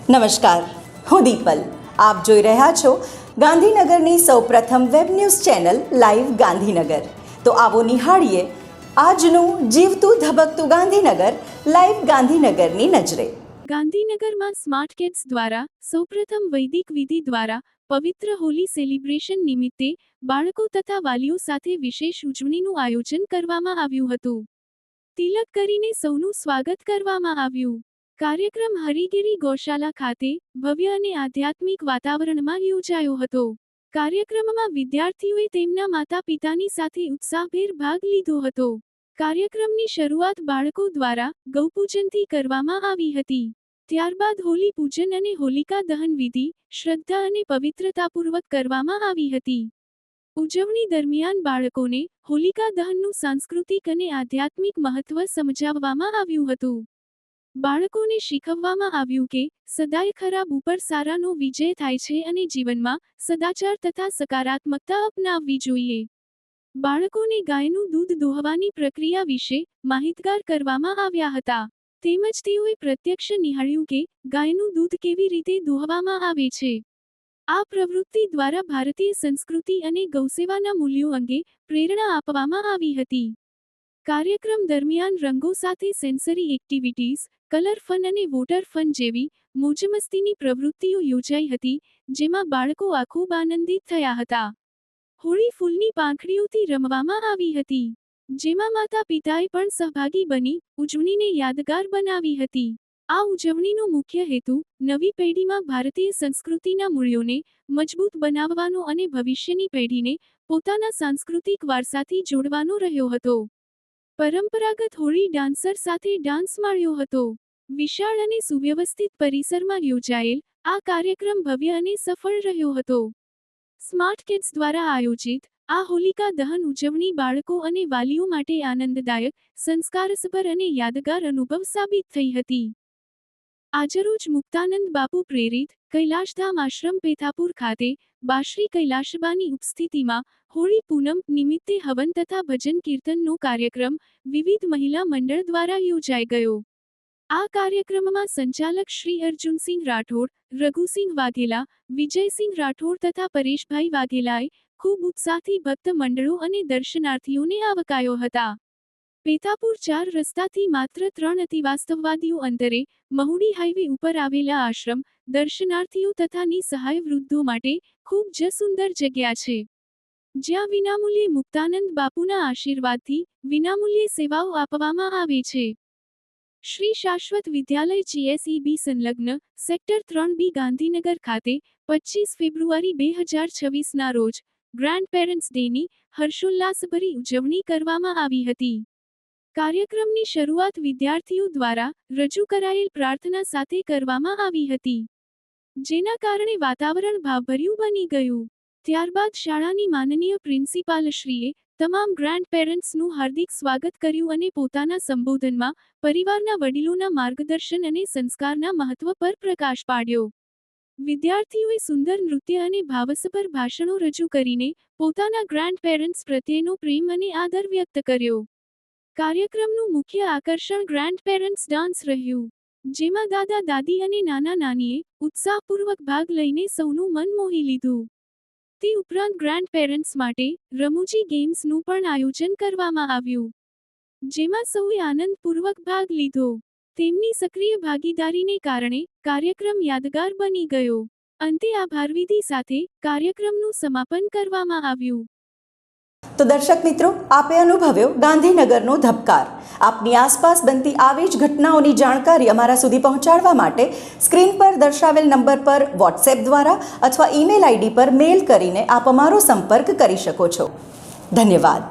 નમસ્કાર, હું દીપલ. આપ જોઈ રહ્યા છો ગાંધીનગરની સૌપ્રથમ web news channel live Gandhinagar. તો આવો નિહાળીએ આજનું જીવતું ધબકતું ગાંધીનગર લાઈવ ગાંધીનગરની નજરે. ગાંધીનગરમાં સ્માર્ટ કિડ્સ દ્વારા સૌપ્રથમ વૈદિક વિધિ દ્વારા પવિત્ર હોલી સેલિબ્રેશન નિમિત્તે બાળકો તથા વાલીઓ સાથે વિશેષ ઉજવણીનું આયોજન કરવામાં આવ્યું હતું. તિલક કરીને સૌનું સ્વાગત કરવામાં આવ્યું. કાર્યક્રમ હરિગીરી ગૌશાલા ખાતે ભવ્ય અને આધ્યાત્મિક વાતાવરણમાં યોજાયો હતો. કાર્યક્રમમાં વિદ્યાર્થીઓએ તેમના માતા પિતાની સાથે ઉત્સાહભેર ભાગ લીધો હતો. કાર્યક્રમની શરૂઆત બાળકો દ્વારા ગૌપૂજનથી કરવામાં આવી હતી. ત્યારબાદ હોલી પૂજન અને હોલિકા દહન વિધિ શ્રદ્ધા અને પવિત્રતાપૂર્વક કરવામાં આવી હતી. ઉજવણી દરમિયાન બાળકોને હોલિકા દહનનું સાંસ્કૃતિક અને આધ્યાત્મિક મહત્વ સમજાવવામાં આવ્યું હતું. બાળકોને શીખવવામાં આવ્યું કે સદાય ખરાબ ઉપર સારાનો વિજય થાય છે અને જીવનમાં સદાચાર તથા સકારાત્મકતા અપનાવવી જોઈએ. બાળકોને ગાયનું દૂધ દોહવાની પ્રક્રિયા વિશે માહિતગાર કરવામાં આવ્યા હતા. તેમજ તેઓએ પ્રત્યક્ષ નિહાળ્યું કે ગાયનું દૂધ કેવી રીતે દોહવામાં આવે છે. આ પ્રવૃત્તિ દ્વારા ભારતીય સંસ્કૃતિ અને ગૌસેવાના મૂલ્યો અંગે પ્રેરણા આપવામાં આવી હતી. કાર્યક્રમ દરમિયાન રંગો સાથે સેન્સરી એક્ટિવિટીઝ, કલર ફન અને વોટર ફન જેવી મોજમસ્તીની પ્રવૃત્તિઓ યોજાઈ હતી, જેમાં બાળકો ખૂબ આનંદિત થયા હતા. હોળી ફૂલની પાંખડીઓથી રમવામાં આવી હતી, જેમાં માતા પિતાએ પણ સહભાગી બની ઉજવણીને યાદગાર બનાવી હતી. આ ઉજવણીનો મુખ્ય હેતુ નવી પેઢીમાં ભારતીય સંસ્કૃતિના મૂલ્યોને મજબૂત બનાવવાનો અને ભવિષ્યની પેઢીને પોતાના સાંસ્કૃતિક વારસાથી જોડવાનો રહ્યો હતો. પરંપરાગત હોળી ડાન્સર સાથે ડાન્સ માણ્યો હતો. વિશાળ અને સુવ્યવસ્થિત પરિસરમાં યોજાયેલ આ કાર્યક્રમ ભવ્ય અને સફળ રહ્યો હતો. સ્માર્ટ કિડ્સ દ્વારા આયોજિત આ હોલિકા દહન ઉજવણી બાળકો અને વાલીઓ માટે આનંદદાયક, સંસ્કારસભર અને યાદગાર અનુભવ સાબિત થઈ હતી. આજરોજ મુક્તાનંદ બાપુ પ્રેરિત કૈલાશધામ આશ્રમ પેથાપુર ખાતે બાશ્રી કૈલાશબાની ઉપસ્થિતિમાં હોળી પૂનમ નિમિત્તે હવન તથા ભજન કીર્તનનો કાર્યક્રમ વિવિધ મહિલા મંડળ દ્વારા યોજાઈ ગયો. આ કાર્યક્રમમાં સંચાલક શ્રી અર્જુનસિંહ રાઠોડ, રઘુસિંહ વાઘેલા, વિજયસિંહ રાઠોડ તથા પરેશભાઈ વાઘેલાએ ખૂબ ઉત્સાહથી ભક્ત મંડળો અને દર્શનાર્થીઓને આવકાર્યો હતા. પેથાપુર 4 રસ્તાથી માત્ર 3 અતિવાસ્તવવાદીઓ અંતરે મહુડી હાઈવે ઉપર આવેલા આશ્રમ દર્શનાર્થીઓ તથા નિસહાય વૃદ્ધો માટે ખૂબ જ સુંદર જગ્યા છે, જ્યાં વિનામૂલ્યે મુક્તાનંદ બાપુના આશીર્વાદથી વિનામૂલ્યે સેવાઓ આપવામાં આવે છે. શ્રી શાશ્વત વિદ્યાલય GSEB સંલગ્ન સેક્ટર 3B ગાંધીનગર ખાતે 25 ફેબ્રુઆરી 2026ના રોજ ગ્રાન્ડ પેરેન્ટ્સ ડેની હર્ષોલ્લાસભરી ઉજવણી કરવામાં આવી હતી. કાર્યક્રમની શરૂઆત વિદ્યાર્થીઓ દ્વારા રજૂ કરાયેલ પ્રાર્થના સાથે કરવામાં આવી હતી, જેના કારણે વાતાવરણ ભાવભર્યું બની ગયું. ત્યારબાદ શાળાની માનનીય પ્રિન્સિપાલશ્રીએ તમામ ગ્રાન્ડ પેરેન્ટ્સનું હાર્દિક સ્વાગત કર્યું અને પોતાના સંબોધનમાં પરિવારના વડીલોના માર્ગદર્શન અને સંસ્કારના મહત્વ પર પ્રકાશ પાડ્યો. વિદ્યાર્થીઓએ સુંદર નૃત્ય અને ભાવસભર ભાષણો રજૂ કરીને પોતાના ગ્રાન્ડ પેરેન્ટ્સ પ્રત્યેનો પ્રેમ અને આદર વ્યક્ત કર્યો. કાર્યક્રમનું મુખ્ય આકર્ષણ ગ્રાન્ડ પેરેન્ટ્સ ડાન્સ રહ્યું, જેમાં દાદા દાદી અને નાના નાનીએ ઉત્સાહપૂર્વક ભાગ લઈને સૌનું મન મોહી લીધું. તે ઉપરાંત ગ્રાન્ડ પેરેન્ટ્સ માટે રમૂજી ગેમ્સનું પણ આયોજન કરવામાં આવ્યું, જેમાં સૌએ આનંદપૂર્વક ભાગ લીધો. તેમની સક્રિય ભાગીદારીને કારણે કાર્યક્રમ યાદગાર બની ગયો. અંતે આભારવિધિ સાથે કાર્યક્રમનું સમાપન કરવામાં આવ્યું. તો દર્શક મિત્રો, આપે અનુભવ્યો ગાંધીનગરનો ધબકાર. આપની આસપાસ બનતી આવી જ ઘટનાઓની જાણકારી અમારા સુધી પહોંચાડવા માટે સ્ક્રીન પર દર્શાવેલ નંબર પર વોટ્સએપ દ્વારા અથવા ઈમેલ ID પર મેલ કરીને આપ અમારો સંપર્ક કરી શકો છો. ધન્યવાદ.